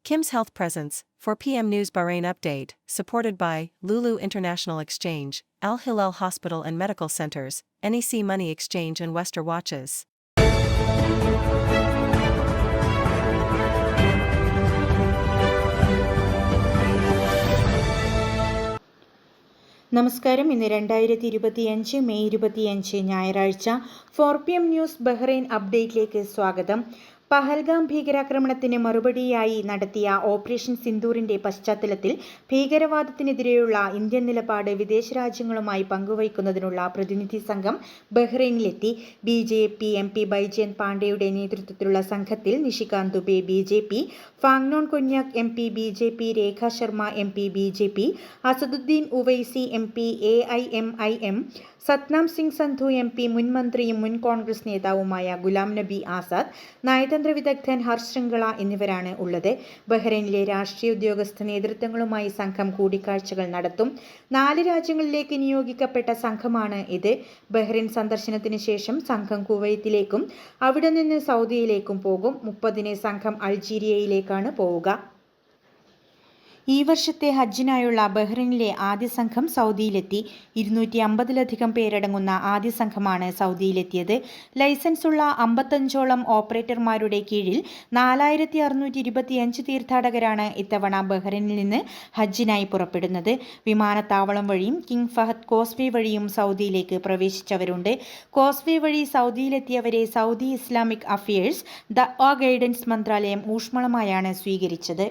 Kim's Health Presence, 4 p.m. News Bahrain Update, supported by Lulu International Exchange, Al Hilal Hospital and Medical Centers, NEC Money Exchange and Wester Watches. നമസ്കാരം. ഇന്ന് 2025 May 25 ഞായറാഴ്ച 4 PM news Bahrain അപ്ഡേറ്റിലേക്ക് സ്വാഗതം. പഹൽഗാം ഭീകരാക്രമണത്തിന് മറുപടിയായി നടത്തിയ operation സിന്ദൂറിന്റെ പശ്ചാത്തലത്തിൽ ഭീകരവാദത്തിനെതിരെയുള്ള Indian നിലപാട് വിദേശ രാജ്യങ്ങളുമായി പങ്കുവയ്ക്കുന്നതിനുള്ള പ്രതിനിധി സംഘം ബഹ്റൈനിലെത്തി. BJP MP ബൈജയന്ത് പാണ്ഡെയുടെ നേതൃത്വത്തിലുള്ള സംഘത്തിൽ Nishikant Dubey BJP, Phangnon Konyak MP BJP, രേഖ Sharma MP BJP, Asaduddin Owaisi MP AIMIM, Satnam Singh Sandhu MP, മുൻ മന്ത്രിയും മുൻ കോൺഗ്രസ് നേതാവുമായ ഗുലാം നബി ആസാദ്, നയതന്ത്ര വിദഗ്ധൻ ഹർഷ് ശൃംഖല എന്നിവരാണ് ഉള്ളത്. ബഹ്റൈനിലെ രാഷ്ട്രീയ ഉദ്യോഗസ്ഥ നേതൃത്വങ്ങളുമായി സംഘം കൂടിക്കാഴ്ചകൾ നടത്തും. 4 രാജ്യങ്ങളിലേക്ക് നിയോഗിക്കപ്പെട്ട സംഘമാണ് ഇത്. ബഹ്റൈൻ സന്ദർശനത്തിന് ശേഷം സംഘം കുവൈത്തിലേക്കും അവിടെ നിന്ന് സൗദിയിലേക്കും പോകും. 30-ന് സംഘം അൾജീരിയയിലേക്കാണ് പോവുക. ഈ വർഷത്തെ ഹജ്ജിനായുള്ള ബഹ്റൈനിലെ ആദ്യ സംഘം സൗദിയിലെത്തി. 250-ലധികം പേരടങ്ങുന്ന ആദ്യ സംഘമാണ് സൗദിയിലെത്തിയത്. ലൈസൻസുള്ള 55ഓളം ഓപ്പറേറ്റർമാരുടെ കീഴിൽ 4625 തീർത്ഥാടകരാണ് ഇത്തവണ ബഹ്റൈനിൽ നിന്ന് ഹജ്ജിനായി പുറപ്പെടുന്നത്. വിമാനത്താവളം വഴിയും കിങ് ഫഹദ് കോസ്വേ വഴിയും സൗദിയിലേക്ക് പ്രവേശിച്ചവരുണ്ട്. കോസ്വേ വഴി സൗദിയിലെത്തിയവരെ സൗദി ഇസ്ലാമിക് അഫയേഴ്സ് ദഅ്വ ഗൈഡൻസ് മന്ത്രാലയം ഊഷ്മളമായാണ് സ്വീകരിച്ചത്.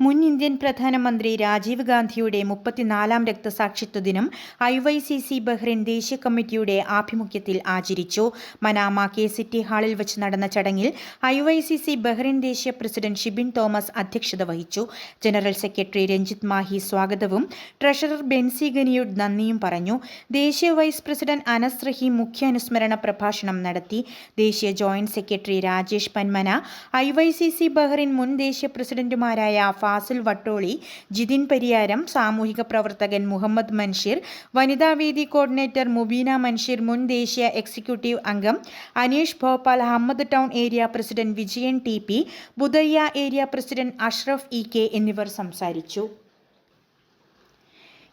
മുൻ ഇന്ത്യൻ പ്രധാനമന്ത്രി രാജീവ് ഗാന്ധിയുടെ 34-ാം രക്തസാക്ഷിത്വ ദിനം IYCC ബഹ്റൈൻ ദേശീയ കമ്മിറ്റിയുടെ ആഭിമുഖ്യത്തിൽ ആചരിച്ചു. മനാമ KCT ഹാളിൽ വെച്ച് നടന്ന ചടങ്ങിൽ IYCC ബഹ്റൈൻ ദേശീയ പ്രസിഡന്റ് ഷിബിൻ തോമസ് അധ്യക്ഷത വഹിച്ചു. ജനറൽ സെക്രട്ടറി രഞ്ജിത്ത് മാഹി സ്വാഗതവും ട്രഷറർ ബെൻസി ഗനിയുഡ് നന്ദിയും പറഞ്ഞു. ദേശീയ വൈസ് പ്രസിഡന്റ് അനസ് റഹീം മുഖ്യ അനുസ്മരണ പ്രഭാഷണം നടത്തി. ദേശീയ joint secretary Rajesh Panmana, IYCC Bahrain മുൻ ദേശീയ പ്രസിഡന്റുമാരായ ഫാസിൽ വട്ടോളി, ജിതിൻ പരിയാരം, സാമൂഹിക പ്രവർത്തകൻ മുഹമ്മദ് മൻഷീർ, വനിതാവേദി കോർഡിനേറ്റർ മുബീന മൻഷീർ, മുൻ ദേശീയ എക്സിക്യൂട്ടീവ് അംഗം Aneesh Bhopal, Hammad town area president Vijayan TP, Budaiya area president Ashraf EK എന്നിവർ സംസാരിച്ചു.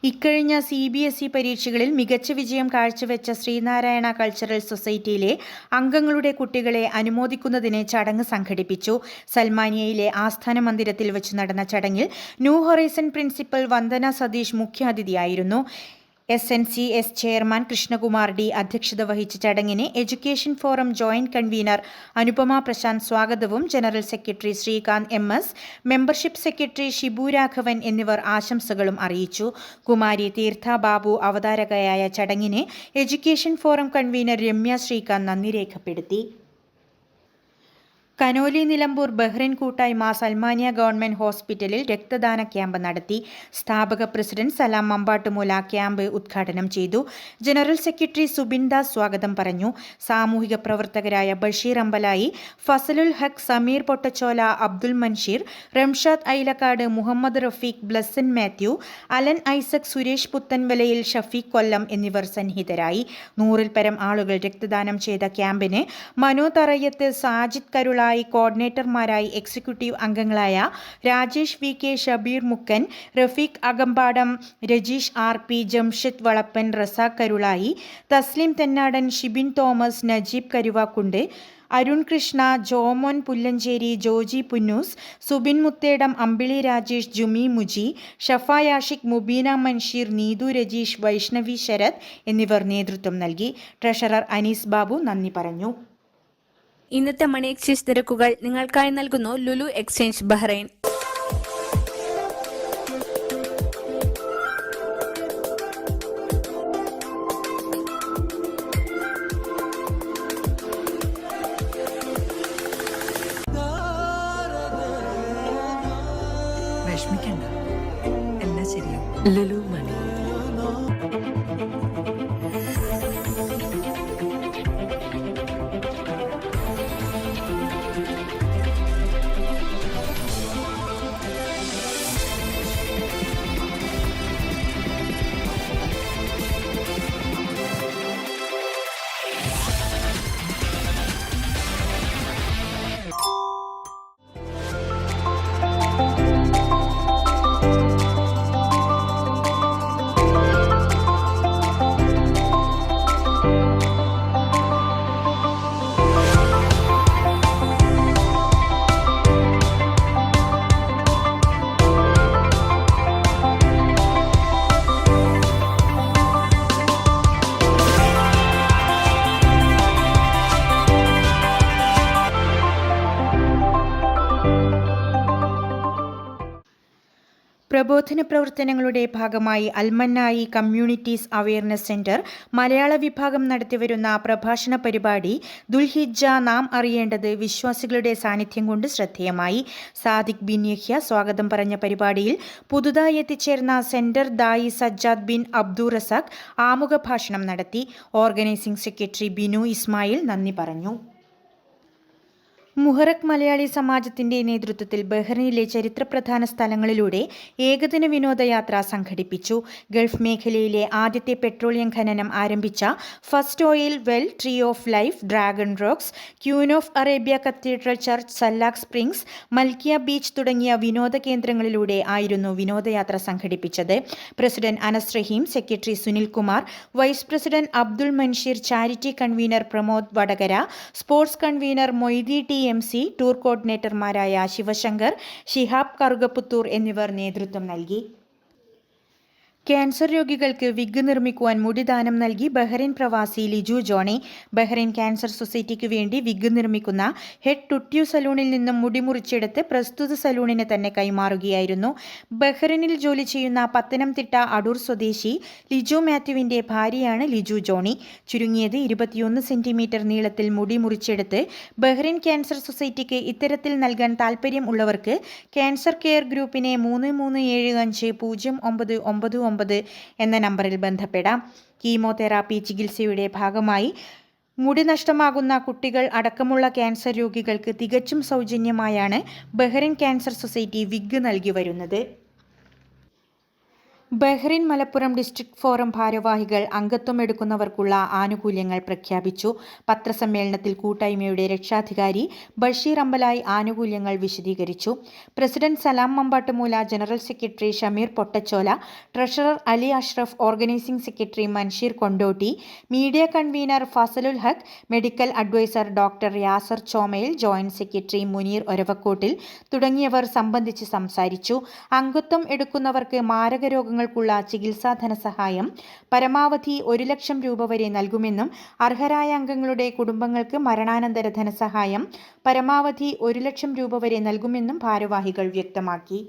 ഇക്കഴിഞ്ഞ CBSE പരീക്ഷകളിൽ മികച്ച വിജയം കാഴ്ചവെച്ച ശ്രീനാരായണ കൾച്ചറൽ സൊസൈറ്റിയിലെ അംഗങ്ങളുടെ കുട്ടികളെ അനുമോദിക്കുന്നതിന് ചടങ്ങ് സംഘടിപ്പിച്ചു. സൽമാനിയയിലെ ആസ്ഥാന മന്ദിരത്തിൽ വെച്ച് നടന്ന ചടങ്ങിൽ new horizon principal Vandana Satheesh മുഖ്യാതിഥിയായിരുന്നു. SNCS ചെയർമാൻ കൃഷ്ണകുമാർ D അധ്യക്ഷത വഹിച്ച ചടങ്ങിന് education forum joint convener Anupama Prashanth സ്വാഗതവും general secretary Sreekanth MS, membership secretary Shibu Raghavan എന്നിവർ ആശംസകളും അറിയിച്ചു. കുമാരി തീർത്ഥ ബാബു അവതാരകയായ ചടങ്ങിന് education forum convener Ramya Sreekanth നന്ദി രേഖപ്പെടുത്തി. കനോലി നിലമ്പൂർ ബഹ്റൈൻ കൂട്ടായ്മ സൽമാനിയ ഗവൺമെന്റ് ഹോസ്പിറ്റലിൽ രക്തദാന ക്യാമ്പ് നടത്തി. സ്ഥാപക പ്രസിഡന്റ് സലാം മമ്പാട്ടുമൂല ക്യാമ്പ് ഉദ്ഘാടനം ചെയ്തു. ജനറൽ സെക്രട്ടറി സുബിൻ ദാസ് സ്വാഗതം പറഞ്ഞു. സാമൂഹിക പ്രവർത്തകരായ Basheer Ambalayi, Fazalul Haq, Sameer Pottachola, Abdul Mansheer, Ramshad Ailakkad, Muhammad Rafeeq, Blesson Mathew, Alan Isaac, Suresh Puthanvalayil, Shafeeq Kollam എന്നിവർ സന്നിഹിതരായി. 100-ൽ പരം ആളുകൾ രക്തദാനം ചെയ്ത ക്യാമ്പിന് മനു തറയ്യത്ത്, സാജിദ് കരുള കോർഡിനേറ്റർമാരായി എക്സിക്യൂട്ടീവ് അംഗങ്ങളായ Rajesh VK, Shabeer Mukkan, Rafeeq Akambadam, Rajeesh RP, Jamshad Valappan, Razak Karulai, Thaslim Thennadan, Shibin Thomas, Najeeb Karuvakkund, Arun Krishna, Jomon Pullancheri, Joji Punnoose, Subin Muthedam, Ambili Rajesh, Jumi Muji, ഷഫ യാഷിഖ്, മുബീന മൻഷീർ, നീതു രജീഷ്, വൈഷ്ണവി ശരത് എന്നിവർ നേതൃത്വം നൽകി. ട്രഷറർ അനീസ് ബാബു നന്ദി പറഞ്ഞു. ഇന്നത്തെ മണി എക്സ്ചേഞ്ച് നിരക്കുകൾ നിങ്ങൾക്കായി നൽകുന്നു ലുലു എക്സ്ചേഞ്ച് ബഹ്റൈൻ. വിഷമിക്കണ്ട, എല്ലാം ശരിയാവും. ലുലു മണി. പ്രബോധന പ്രവർത്തനങ്ങളുടെ ഭാഗമായി അൽമന്നായി കമ്മ്യൂണിറ്റീസ് അവയർനെസ് സെന്റർ മലയാള വിഭാഗം നടത്തിവരുന്ന പ്രഭാഷണ പരിപാടി ദുൽഹിജ്ജ നാം അറിയേണ്ടത് വിശ്വാസികളുടെ സാന്നിധ്യം കൊണ്ട് ശ്രദ്ധേയമായി. സാദിഖ് ബിൻ യഹ്യ സ്വാഗതം പറഞ്ഞ പരിപാടിയിൽ പുതുതായി എത്തിച്ചേർന്ന സെന്റർ ദായി സജ്ജാദ് ബിൻ അബ്ദുർ റസാഖ് ആമുഖ ഭാഷണം നടത്തി. ഓർഗനൈസിംഗ് സെക്രട്ടറി ബിനു ഇസ്മായിൽ നന്ദി പറഞ്ഞു. മുഹറഖ് മലയാളി സമാജത്തിന്റെ നേതൃത്വത്തിൽ ബഹ്റൈനിലെ ചരിത്രപ്രധാന സ്ഥലങ്ങളിലൂടെ ഏകദിന വിനോദയാത്ര സംഘടിപ്പിച്ചു. ഗൾഫ് മേഖലയിലെ ആദ്യത്തെ പെട്രോളിയം ഖനനം ആരംഭിച്ച first oil well, tree of life, dragon rocks, queen of Arabia cathedral church, Sallakh springs, Malkiya beach തുടങ്ങിയ വിനോദ കേന്ദ്രങ്ങളിലൂടെ ആയിരുന്നു വിനോദയാത്ര സംഘടിപ്പിച്ചത്. President Anas Raheem, secretary Sunil Kumar, vice president Abdul Mansheer, charity convener Pramod Vadakara, sports convener Moythi T MC, tour കോർഡിനേറ്റർമാരായ ശിവശങ്കർ, ഷിഹാബ് കറുകപ്പുത്തൂർ എന്നിവർ നേതൃത്വം നൽകി. ക്യാൻസർ രോഗികൾക്ക് വിഗ് നിർമ്മിക്കുവാൻ മുടിദാനം നൽകി ബഹ്റൈൻ പ്രവാസി ലിജു ജോണി. ബഹ്റൈൻ ക്യാൻസർ സൊസൈറ്റിക്ക് വേണ്ടി വിഗ് നിർമ്മിക്കുന്ന ഹെഡ് ടുട്യു സലൂണിൽ നിന്നും മുടി മുറിച്ചെടുത്ത് പ്രസ്തുത സലൂണിന് തന്നെ കൈമാറുകയായിരുന്നു. ബഹ്റൈനിൽ ജോലി ചെയ്യുന്ന പത്തനംതിട്ട അടൂർ സ്വദേശി ലിജു മാത്യുവിന്റെ ഭാര്യയാണ് ലിജു ജോണി. ചുരുങ്ങിയത് 21 സെന്റിമീറ്റർ നീളത്തിൽ മുടി മുറിച്ചെടുത്ത് ബഹ്റൈൻ ക്യാൻസർ സൊസൈറ്റിക്ക് ഇത്തരത്തിൽ നൽകാൻ താൽപ്പര്യം ഉള്ളവർക്ക് ക്യാൻസർ കെയർ ഗ്രൂപ്പിനെ 33750999 എന്ന നമ്പറിൽ ബന്ധപ്പെടാം. കീമോതെറാപ്പി ചികിത്സയുടെ ഭാഗമായി മുടി നഷ്ടമാകുന്ന കുട്ടികൾ അടക്കമുള്ള ക്യാൻസർ രോഗികൾക്ക് തികച്ചും സൗജന്യമായാണ് ബഹ്റൈൻ ക്യാൻസർ സൊസൈറ്റി വിഗ് നൽകി വരുന്നത്. ബഹ്റൈൻ മലപ്പുറം ഡിസ്ട്രിക്ട് ഫോറം ഭാരവാഹികൾ അംഗത്വം എടുക്കുന്നവർക്കുള്ള ആനുകൂല്യങ്ങൾ പ്രഖ്യാപിച്ചു. പത്രസമ്മേളനത്തിൽ കൂട്ടായ്മയുടെ രക്ഷാധികാരി ബഷീർ അമ്പലായി ആനുകൂല്യങ്ങൾ വിശദീകരിച്ചു. President Salam Mambattumoola, general secretary Shameer Pottachola, treasurer Ali Ashraf, organising secretary Mansheer Kondotty, media convener Fazalul Haq, medical adviser doctor Yasir Chomayil, joint secretary Muneer Oravakkottil തുടങ്ങിയവർ സംബന്ധിച്ച് സംസാരിച്ചു. അംഗത്വം എടുക്കുന്നവർക്ക് മാരക രോഗങ്ങൾക്കുള്ള ചികിത്സാ ധനസഹായം പരമാവധി 1 ലക്ഷം രൂപ വരെ നൽകുമെന്നും അർഹരായ അംഗങ്ങളുടെ കുടുംബങ്ങൾക്ക് മരണാനന്തര ധനസഹായം പരമാവധി 1 ലക്ഷം രൂപ വരെ നൽകുമെന്നും ഭാരവാഹികൾ വ്യക്തമാക്കി.